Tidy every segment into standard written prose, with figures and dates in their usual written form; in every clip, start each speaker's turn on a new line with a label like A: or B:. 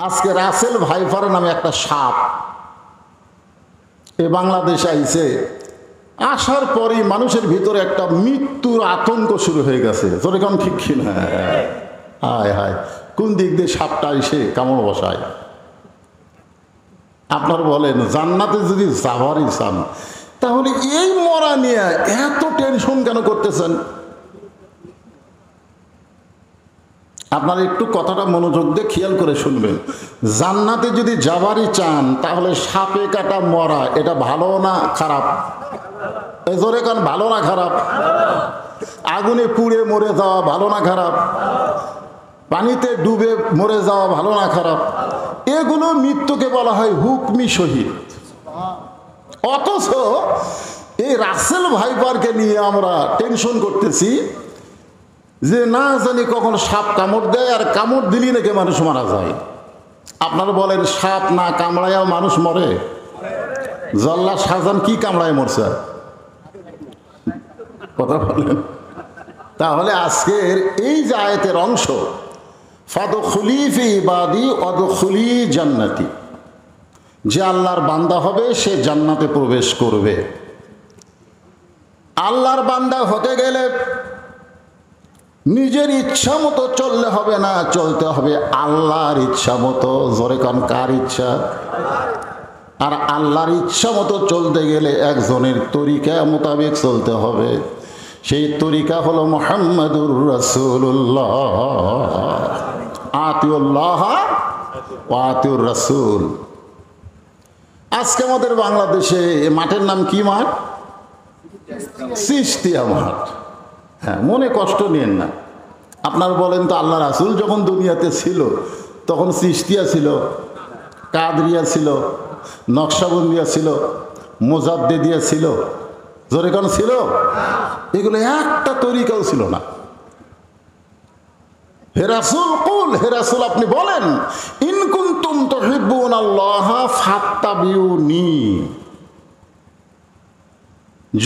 A: আজকে Russell viper নামে একটা সাপ এ বাংলাদেশে আইছে, আসার পরেই মানুষের ভিতরে একটা মৃত্যুর আতঙ্ক শুরু হয়ে গেছে। তোর এখন ঠিক কিনা? হায় হায়, কোন দিক দিয়ে সাপটা এসে কামড় বসায়? আপনার বলেন, জান্নাতে যদি যাওয়ারই চান তাহলে এই মরা নিয়ে এত টেনশন কেন করতেছেন? আপনারা একটু কথাটা মনোযোগ দিয়ে খেয়াল করে শুনবেন। জান্নাতে যদি যাবারই চান তাহলে সাপে কাটা মরা এটা ভালো না খারাপ? জোরে কান, ভালো না খারাপ? আগুনে পুড়ে মরে যাওয়া ভালো না খারাপ? পানিতে ডুবে মরে যাওয়া ভালো না খারাপ? এগুলো মৃত্যুকে বলা হয় হুকমি শহীদ। অথচ এই রাসেল ভাইপারকে নিয়ে আমরা টেনশন করতেছি যে না জানি কখন সাপ কামড় দেয়, আর কামড় দিলি নাকি মানুষ মারা যায়। আপনারা বলেন, সাপ না কামড়ায় মানুষ মরে? জল্লা শাহজাহান কি কামড়ায় মরছে? কথা বলেন। তাহলে আজকের এই যে আয়াতের অংশ, ফাদখুলি ফি ইবাদি ওয়াদখুলি জান্নাতি, যে আল্লাহর বান্দা হবে সে জান্নাতে প্রবেশ করবে। আল্লাহর বান্দা হতে গেলে নিজের ইচ্ছা মতো চললে হবে না, চলতে হবে আল্লাহর ইচ্ছা মতো। জোরে কান, কার ইচ্ছা? আর আল্লাহর ইচ্ছা মতো চলতে গেলে একজনের তরিকা মোতাবেক চলতে হবে। সেই তরিকা হলো মুহাম্মাদুর রাসূলুল্লাহ। আতিউল্লাহ ওয়া আতিউর রাসূল। আজকে আমাদের বাংলাদেশে মাঠের নাম কি মাঠ? চিশতিয়া মাঠ। হ্যাঁ, মনে কষ্ট নিয়েন না। আপনার বলেন তো, আল্লাহ রাসূল যখন দুনিয়াতে ছিল তখন চিশতিয়া ছিল, কাদরিয়া ছিল, নকশবন্দিয়া ছিল, মুজাদ্দিদিয়া ছিল, জোরে কোন ছিল? এগুলো একটা তরিকাও ছিল না। হে রাসূল, কুল, হে রাসূল আপনি বলেন, ইন কুনতুম তুহিব্বুনাল্লাহ ফাত্তাবিউনি,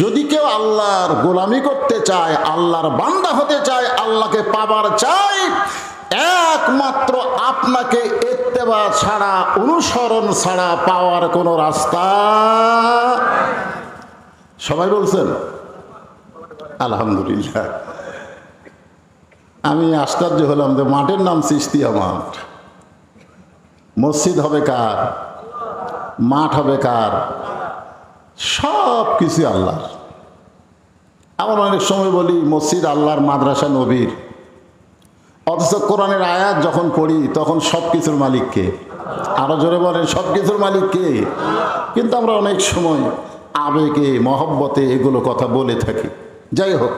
A: যদি কেউ আল্লাহর গোলামি করতে চায়, আল্লাহর বান্দা হতে চায়, আল্লাহকে পাবার চায়, একমাত্র আপনাকে ইত্তেবা ছাড়া, অনুসরণ ছাড়া পাওয়ার কোনো রাস্তা। সবাই বলছেন আলহামদুলিল্লাহ। আমি আশ্চর্য হলাম যে মাঠের নাম চিশতিয়া মাঠ। মসজিদ হবে কার? মাঠ হবে কার? সব কিছু আল্লাহর। আমরা অনেক সময় বলি মসজিদ আল্লাহর, মাদ্রাসা নবীর, অথচ কোরআনের আয়াত যখন পড়ি তখন সব কিছুর মালিক কে? আরো জোরে বলেন, সব কিছুর মালিক কে? কিন্তু আমরা অনেক সময় আবেগে, মহব্বতে এগুলো কথা বলে থাকি। যাই হোক,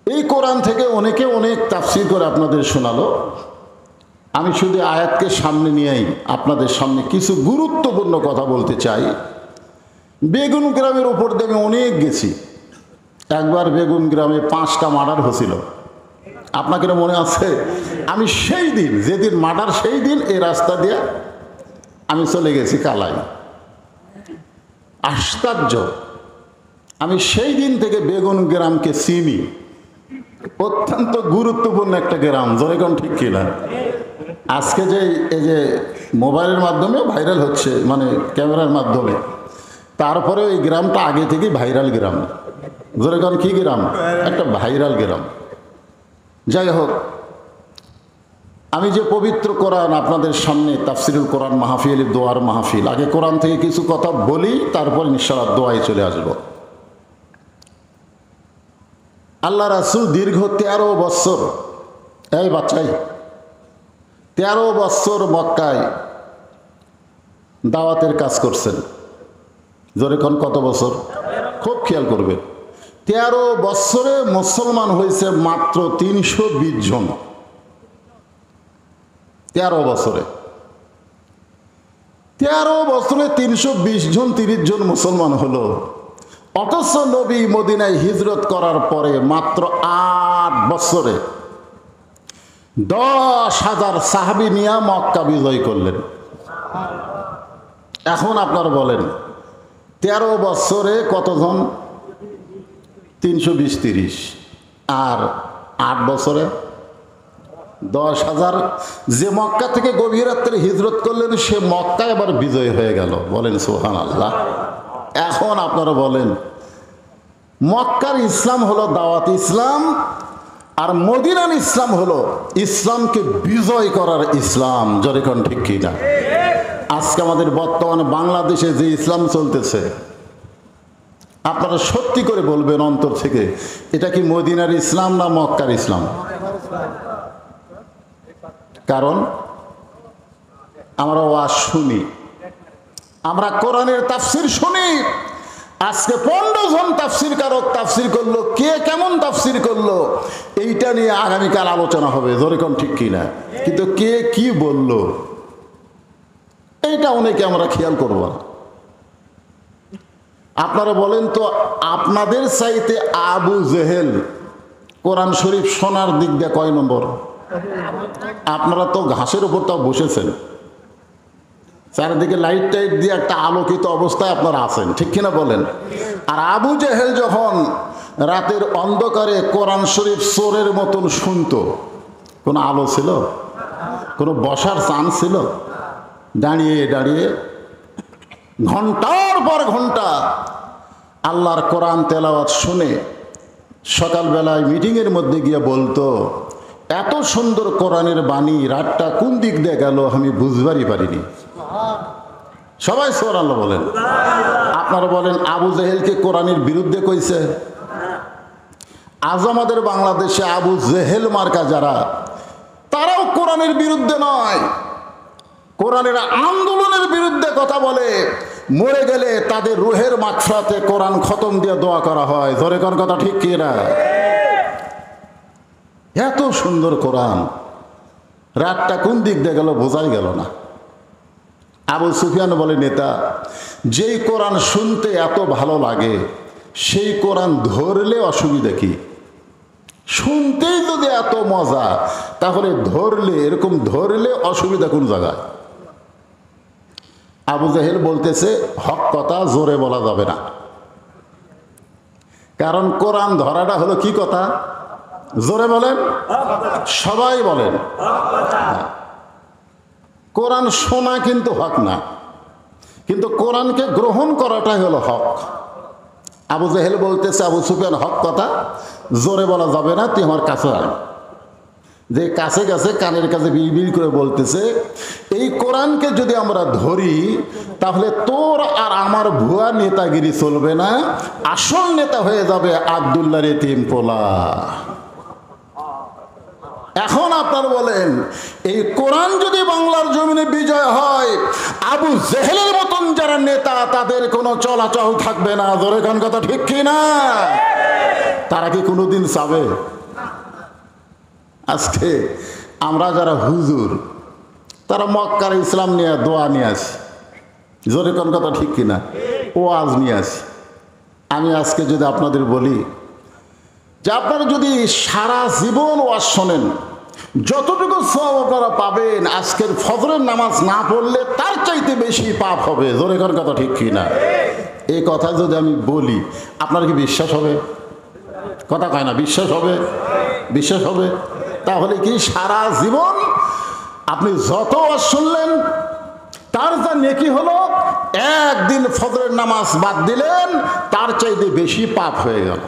A: এই কোরআন থেকে অনেকে অনেক তাফসীর করে আপনাদের শোনালো। আমি শুধু আয়াতকে সামনে নিয়েই আপনাদের সামনে কিছু গুরুত্বপূর্ণ কথা বলতে চাই। বেগুন গ্রামের উপর দিয়ে আমি অনেক গেছি। একবার বেগুন গ্রামে 5টা মার্ডার হয়েছিল। আপনাকে মনে আছে? আমি সেই দিন, যেদিন মার্ডার, সেই দিন এই রাস্তা দিয়ে আমি চলে গেছি কালাই। আশ্চর্য, আমি সেই দিন থেকে বেগুন গ্রামকে চিনি। অত্যন্ত গুরুত্বপূর্ণ একটা গ্রাম। জনগণ ঠিক কিনা? আজকে যে এই যে মোবাইলের মাধ্যমে ভাইরাল হচ্ছে, মানে ক্যামেরার মাধ্যমে, তারপরে এই গ্রামটা আগে থেকেই ভাইরাল গ্রাম। জনগণ কি গ্রাম? একটা ভাইরাল গ্রাম। যাই হোক, আমি যে পবিত্র কোরআন আপনাদের সামনে তাফসিরুল কোরআন মাহফিল, দোয়ার মাহফিল, আগে কোরআন থেকে কিছু কথা বলি, তারপর ইনশাআল্লাহ দোয়ায় চলে আসব। আল্লাহ রাসূল দীর্ঘ 13 বছর, এই বাচ্চাই, 13 বছর মক্কায় দাওয়াতের কাজ করছেন। জোরে কোন কত বছর? খুব খেয়াল করবেন। 13 বছরে মুসলমান হয়েছে মাত্র 320 জন। 13 বছরে 320 জন, 30 জন মুসলমান হলো। অথচ নবী মদিনায় হিজরত করার পরে মাত্র 8 বছরে 10,000 সাহাবী নিয়ে মক্কা বিজয় করলেন। এখন আপনারা বলেন, 13 বছরে কতজন? 320, 30, আর 8 বছরে 10,000 যে মক্কা থেকে গভীর রাত্রে হিজরত করলেন সে মক্কায় আবার বিজয় হয়ে গেল। বলেন সুবহানাল্লাহ। এখন আপনারা বলেন, মক্কার ইসলাম হলো দাওয়াত ইসলাম, আর মদিনার ইসলাম হলো ইসলামকে বিজয় করার ইসলাম। জোরে কোন ঠিক কি না? আজকে আমাদের বর্তমানে বাংলাদেশে যে ইসলাম চলতেছে, আপনারা সত্যি করে বলবেন অন্তর থেকে, এটা কি মদিনার ইসলাম না মক্কার ইসলাম? কারণ আমরা ওয়াজ শুনি, আমরা কোরআনের তাফসির শুনি। আজকে 15 জন তাফসির কারক তাফসির করলো, কে কেমন তাফসির করলো এইটা নিয়ে আগামীকাল আলোচনা হবে। জোরে কোন ঠিক কিনা? কিন্তু কে কি বলল এইটা অনেকে আমরা খেয়াল করব না। আপনারা বলেন তো, আপনাদের চাইতে আবু জেহেল কোরআন শরীফ শোনার দিক দিয়ে কয় নম্বর? আপনারা তো ঘাসের উপর তাও বসেছেন, চারিদিকে লাইট টাইট দিয়ে একটা আলোকিত অবস্থায় আপনারা আছেন, ঠিক কিনা বলেন? আর আবু জেহেল যখন রাতের অন্ধকারে কোরআন শরীফ চোরের মতন শুনতো, কোনো আলো ছিল? কোনো বসার চান্স ছিল? দাঁড়িয়ে দাঁড়িয়ে ঘন্টার পর ঘন্টা আল্লাহর কোরআন তেলাওয়াত শুনে সকালবেলায় মিটিংয়ের মধ্যে গিয়ে বলতো, এত সুন্দর কোরআনের বাণী, রাতটা কোন দিক দিয়ে গেল আমি বুঝবারই পারিনি। সবাই সুবহানাল্লাহ বলেন। আপনারা বলেন, আবু জেহেলকে কোরআনের বিরুদ্ধে কইছে? আজ আমাদের বাংলাদেশে আবু জেহেল মার্কা যারা, তারাও কোরআনের বিরুদ্ধে নয়, কোরআনের আন্দোলনের বিরুদ্ধে কথা বলে। মরে গেলে তাদের রুহের মাগফিরাতে কোরআন খতম দিয়ে দোয়া করা হয়। জোরে কোন কথা ঠিক কি না? এত সুন্দর কোরআন, রাতটা কোন দিক দিয়ে গেল বোঝাই গেল না। আবু সুফিয়ান বলে, নেতা, যেই কোরআন শুনতে এত ভালো লাগে সেই কোরআন ধরলে অসুবিধা কি? শুনতেই যদি এত মজা, তাহলে ধরলে, এরকম ধরলে অসুবিধা কোন জায়গায়? আবু জেহেল বলতেছে, হক কথা জোরে বলা যাবে না, কারণ কোরআন ধরাটা হলো কি কথা? জোরে বলেন, সবাই বলেন। কোরআন শোনা কিন্তু হক না, কিন্তু কোরআনকে গ্রহণ করাটাই হলো হক। আবু জেহেল বলতেছে, আবু সুফিয়ান, হক কথা জোরে বলা যাবে না, তুই আমার কাছে আয়। যে কাছে কাছে কানের কাছে বিড়বিড় করে বলতেছে, এই কোরআনকে যদি আমরা ধরি তাহলে তোর আর আমার ভুয়া নেতাগিরি চলবে না, আসল নেতা হয়ে যাবে আব্দুল্লাহ এতিম পোলা। এখন আপনারা বলেন, এই কোরআন যদি বাংলার জমিনে বিজয় হয়, আবু জেহেলের মতন যারা নেতা তাদের কোনো চলাচল থাকবে না। জোরে কোন কথা ঠিক কি না? তারা কি কোনোদিন চাবে? আজকে আমরা যারা হুজুর, তারা মক্কার ইসলাম নিয়ে দোয়া নিয়ে আসি। জোরে কোন কথা ঠিক কিনা? ওয়াজ নিয়ে আসি। আমি আজকে যদি আপনাদের বলি যে আপনারা যদি সারা জীবন ওয়াজ শোনেন, যতটুকু সওয়াব আপনারা পাবেন, আজকের ফজরের নামাজ না পড়লে তার চাইতে বেশি পাপ হবে। জোরে কোন কথা ঠিক কিনা? এই কথা যদি আমি বলি, আপনার কি বিশ্বাস হবে? কথা কয় না, বিশ্বাস হবে? বিশ্বাস হবে। তাহলে কি সারা জীবন আপনি যত ওয়াজ শুনলেন তার যা নেকি হলো, একদিন ফজরের নামাজ বাদ দিলেন তার চাইতে বেশি পাপ হয়ে গেল।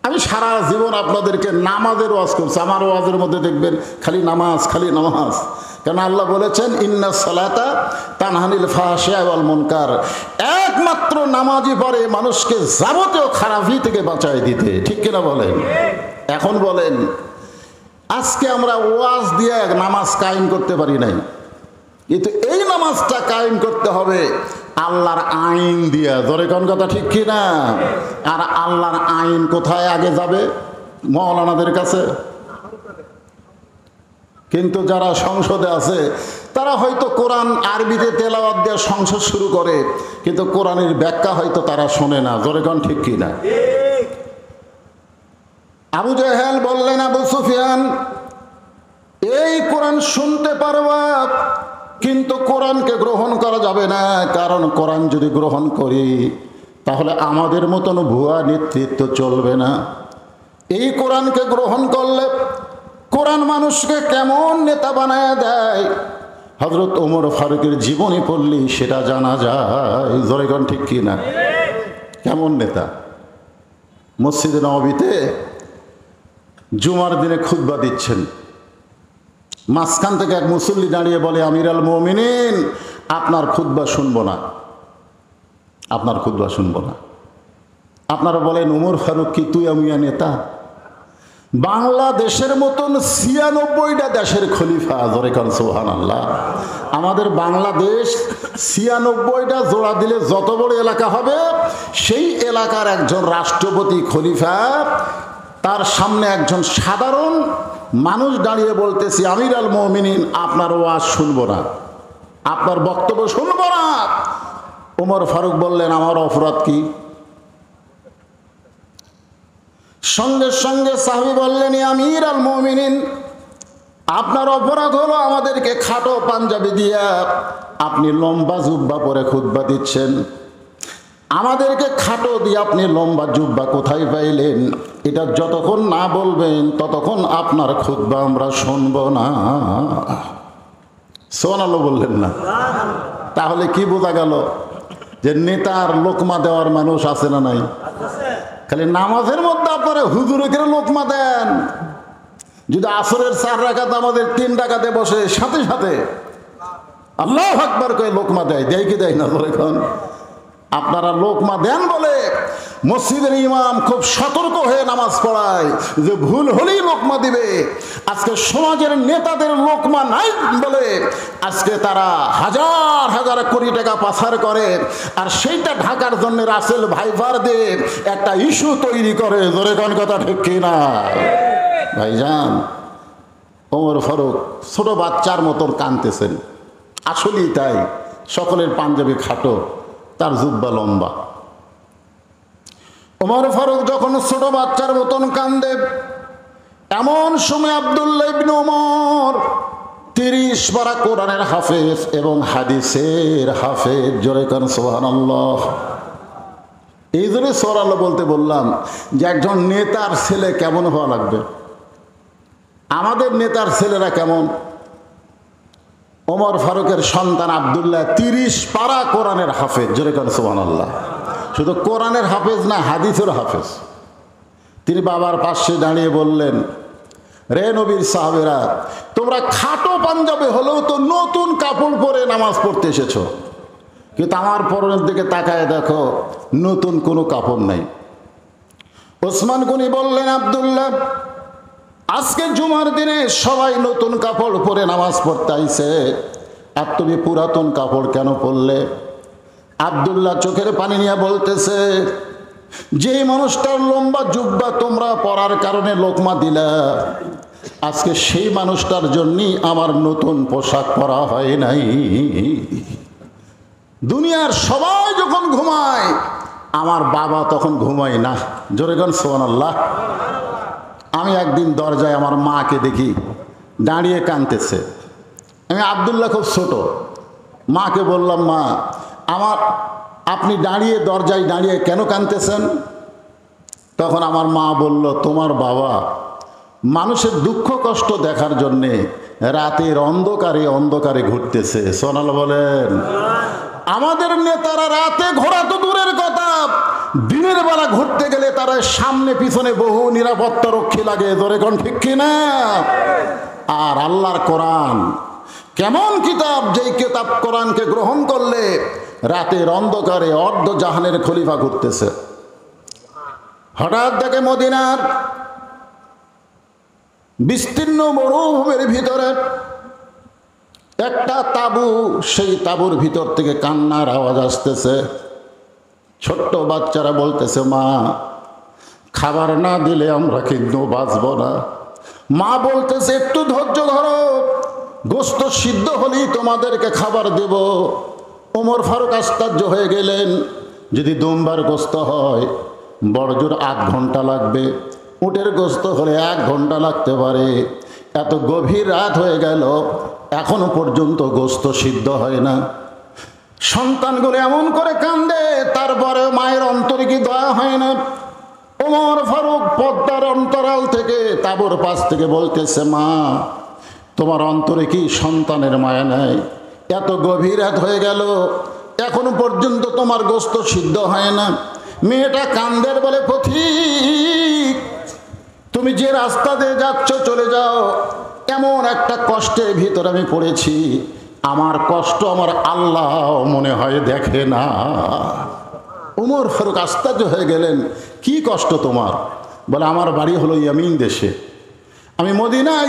A: আমি সারা জীবন আপনাদেরকে নামাজের ওয়াজ করছি, আমার ওয়াজের মধ্যে দেখবেন খালি নামাজ, খালি নামাজ। কেন আল্লাহ বলেছেন, ইন্নাস সালাতা তানহানিল ফাহশা ওয়াল মুনকার, একমাত্র নামাজই পারে মানুষকে যাবতীয় খারাপি থেকে বাঁচায় দিতে। ঠিক কিনা বলেন? এখন বলেন, আজকে আমরা ওয়াজ দিয়ে নামাজ কায়েম করতে পারি নাই, কিন্তু এই নামাজটা কায়েম করতে হবে আল্লাহর আইন দিয়া। জোরে কোন কথা ঠিক কিনা? আর আল্লাহর আইন কোথায় আগে যাবে? মৌলানাদের কাছে। কিন্তু যারা সংসদে আছে তারা হয়তো কোরআন আরবিতে তেলাওয়াত দিয়ে সংসদ শুরু করে, কিন্তু কোরআনের ব্যাখ্যা হয়তো তারা শোনে না। জোরে কোন ঠিক কিনা? আবু জেহেল বললেন, আবু সুফিয়ান, এই কোরআন শুনতে পারবা, কিন্তু কোরআনকে গ্রহণ করা যাবে না, কারণ কোরআন যদি গ্রহণ করি তাহলে আমাদের মতন ভুয়া নেতৃত্ব চলবে না। এই কোরআনকে গ্রহণ করলে কোরআন মানুষকে কেমন নেতা বানায় দেয়, হযরত ওমর ফারুকের জীবনী পড়লে সেটা জানা যায়। জোরে কোন ঠিক কি না? কেমন নেতা। মসজিদে নববীতে জুমার দিনে খুতবা দিচ্ছেন, মাঝখান থেকে এক মুসল্লি দাঁড়িয়ে বলে, আমির আল মুমিনিন, আপনার খুতবা শুনবো না, আপনার খুতবা শুনবো না। আপনারা বলেন ওমর ফারুক কি তুই আমিয়া নেতা? বাংলাদেশের মতন ৯৬টা দেশের খলিফা, জোরে কান সুবহানাল্লাহ। আমাদের বাংলাদেশ ৯৬টা জোড়া দিলে যত বড় এলাকা হবে, সেই এলাকার একজন রাষ্ট্রপতি খলিফা, তার সামনে একজন সাধারণ মানুষ দাঁড়িয়ে বলতেছি, আমির আল মুমিনিন, আপনার ওয়াজ শুনবো না, আপনার বক্তব্য শুনবো না। ওমর ফারুক বললেন, আমার অপরাধ কি? সঙ্গে সঙ্গে সাহাবী বললেন, আমির আল মুমিনিন, আপনার অপরাধ হলো আমাদেরকে খাটো পাঞ্জাবি দিয়া আপনি লম্বা জুব্বা পরে খুতবা দিচ্ছেন। আমাদেরকে খাটো দিয়ে আপনি লম্বা জুব্বা কোথায় পাইলেন? এটা যতক্ষণ না বলবেন ততক্ষণ আপনার খুতবা আমরা শুনব না। সুবহানাল্লাহ বললেন না? তাহলে কি বোঝা গেল? যে নেতার লোকমা দেওয়ার মানুষ আছে না নাই? খালি নামাজের মধ্যে আপনারা হুজুরকে লোকমা দেন। যদি আসরের 4 রাকাত আমাদের 3 রাকাতে বসে সাথে সাথে আল্লাহু আকবার কয়ে লোকমা দেয়, দেয় কি দেয় না? এখন আপনারা লোকমা দেন বলে মসজিদের ইমাম খুব সতর্ক হয়ে নামাজ পড়ায় যে ভুল হলেই লোকমা দিবে। আজকে সমাজের নেতাদের লোকমা নাই বলে আজকে তারা হাজার হাজার কোটি টাকা পাচার করে, আর সেইটা ঢাকার জন্য রাসেল ভাইভার দিয়ে একটা ইস্যু তৈরি করে। জোরে কোন কথা ঠিক কিনা? ভাইজান, ওমর ফারুক ছোট বাচ্চার মতন কাঁদতেছেন। আসলেই তাই, সকলের পাঞ্জাবি খাটো, তার জুব্বা লম্বা। ওমর ফারুক যখন ছোট বাচ্চার মতন কান্দে, এমন সময় আব্দুল্লাহ ইবনে ওমর 30 পারা কোরআনের হাফেজ এবং হাদিসের হাফেজ, জোরে কান সুবহানাল্লাহ। এই জন্য সুবহানাল্লাহ বলতে বললাম যে একজন নেতার ছেলে কেমন হওয়া লাগবে। আমাদের নেতার ছেলেরা কেমন? ওমর ফারুকের সন্তান আব্দুল্লাহ 30 পারা কোরআনের হাফেজ, জোরে কান সুবহানাল্লাহ। শুধু কোরআনের হাফেজ না, হাদিসের হাফেজ। তিনি বাবার পাশে দাঁড়িয়ে বললেন, রে নবীর সাহাবেরা, তোমরা খাটো পাঞ্জাবি হলেও তো নতুন কাপড় পরে নামাজ পড়তে এসেছো, কিন্তু আমার পরনের দিকে তাকায় দেখো নতুন কোনো কাপড় নাই। ওসমান গনি বললেন, আব্দুল্লাহ, আজকে জুমার দিনে সবাই নতুন কাপড় পরে নামাজ পড়তে আইছে, আর তুমি পুরাতন কাপড় কেন পরলে? আব্দুল্লাহ চোখের পানি নিয়ে বলতেছে, যেই মানুষটার লম্বা জুব্বা তোমরা পরার কারণে লোকমা দিলা, আজকে সেই মানুষটার জন্যই আমার নতুন পোশাক পরা হয় নাই। দুনিয়ার সবাই যখন ঘুমায় আমার বাবা তখন ঘুমায় না। জোরে গান সুবহানাল্লাহ। আমি একদিন দরজায় আমার মাকে দেখি দাঁড়িয়ে কাঁদতেছে। আমি আব্দুল্লাহ খুব ছোট, মাকে বললাম, মা, আপনি দাঁড়িয়ে দরজায় দাঁড়িয়ে কেন কাঁদতেছেন? তখন আমার মা বলল, তোমার বাবা মানুষের দুঃখ কষ্ট দেখার জন্যে রাতের অন্ধকারে অন্ধকারে ঘুরতেছে। সুবহানাল্লাহ বলেন। আমাদের নেতারা রাতে ঘোরা তো দূরের কথা, দিনের বেলা ঘুরতে গেলে তারা সামনে পিছনে বহু নিরাপত্তা রক্ষী লাগে। জোরে কোন ঠিক কিনা? আর আল্লাহর কোরআন কেমন কিতাব, যেই কিতাব কোরআনকে গ্রহণ করলে রাতের অন্ধকারে অর্ধ জাহানের খলিফা ঘুরতেছে। হঠাৎ দেখে মদিনার বিস্তীর্ণ মরুভূমির ভিতরে একটা তাঁবু, সেই তাঁবুর ভিতর থেকে কান্নার আওয়াজ আসতেছে। ছোট্ট বাচ্চারা বলতেছে, মা, খাবার না দিলে আমরা কিন্তু বাঁচব না। মা বলতেছে, একটু ধৈর্য ধরো, গোস্ত সিদ্ধ হলেই তোমাদেরকে খাবার দেব। ওমর ফারুক আশ্চর্য হয়ে গেলেন, যদি দুম্বার গোস্ত হয় বড়জোর 8 ঘন্টা লাগবে, উটের গোস্ত হলে 1 ঘন্টা লাগতে পারে। এত গভীর রাত হয়ে গেল, এখনো পর্যন্ত গোস্ত সিদ্ধ হয় না। সন্তানগুলো এমন করে কান্দে, তারপরে মায়ের অন্তরে কি দয়া হয় না? ওমর ফারুক পদ্মার অন্তরাল থেকে তাঁবুর পাশ থেকে বলতেছে, মা তোমার অন্তরে কি সন্তানের মায়া নাই? এত গভীর রাত হয়ে গেল, এখনো পর্যন্ত তোমার গোস্ত সিদ্ধ হয় না। মেয়েটা কান্দের বলে, পথিক তুমি যে রাস্তা দিয়ে যাচ্ছ চলে যাও, এমন একটা কষ্টের ভিতর আমি পড়েছি, আমার কষ্ট আমার আল্লাহ মনে হয় দেখে না। ওমর ফারুক আশ্চর্য হয়ে গেলেন, কি কষ্ট তোমার? বলে, আমার বাড়ি হলো ইয়ামিন দেশে, আমি মদিনায়